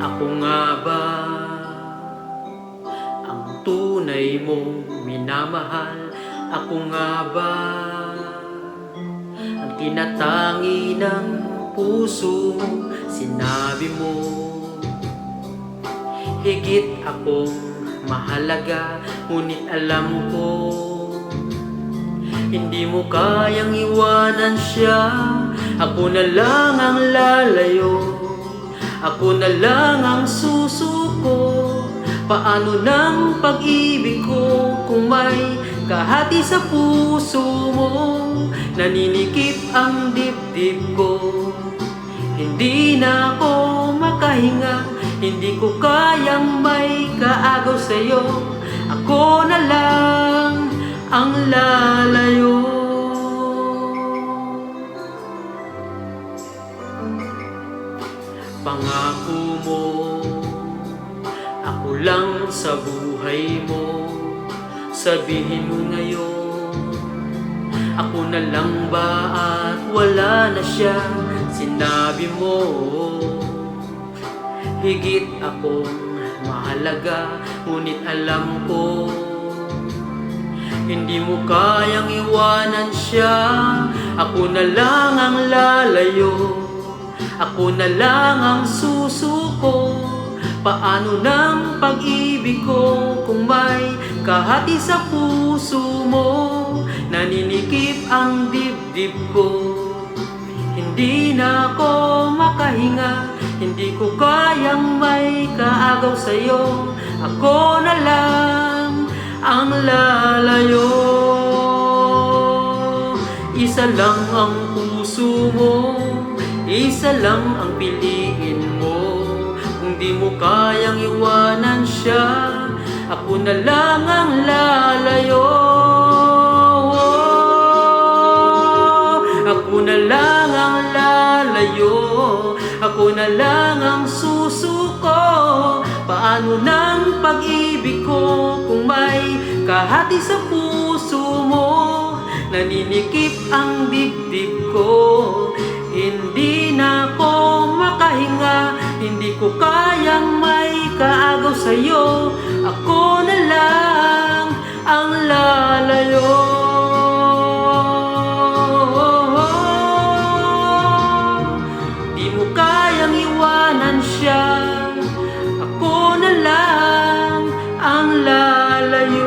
Ako nga ba ang tunay mong minamahal? Ako nga ba ang tinatangi ng puso mo? Sinabi mo higit akong mahalaga, ngunit alam ko hindi mo kayang iwanan siya. Ako na lang ang lalayo, ako na lang ang susuko. Paano ng pag-ibig ko kung may kahati sa puso mo? Naninikip ang dibdib ko, hindi na ako makahinga. Hindi ko kayang may kaagaw sa'yo. Ako na lang ang lalayo. Pangako mo, ako lang sa buhay mo. Sabihin mo ngayon, ako na lang ba at wala na siya? Sinabi mo higit akong mahalaga, ngunit alam ko hindi mo kayang iwanan siya. Ako na lang ang lalayo, ako na lang ang susuko. Paano ng pag-ibig ko kung may kahati sa puso mo? Naninikip ang dibdib ko, hindi na ako makahinga. Hindi ko kayang may kaagaw sa'yo. Ako na lang ang lalayo. Isa lang ang puso mo, isa lang ang piliin mo. Kung di mo kayang iwanan siya, ako na lang ang lalayo. Ako na lang ang lalayo, ako na lang ang susuko. Paano ng pag-ibig ko kung may kahati sa puso mo? Naninikip ang dibdib ko, hindi na ako makahinga. Hindi ko kayang may kaagaw sa'yo. Ako na lang ang lalayo. Kayang iwanan siya, ako na lang ang lalayo.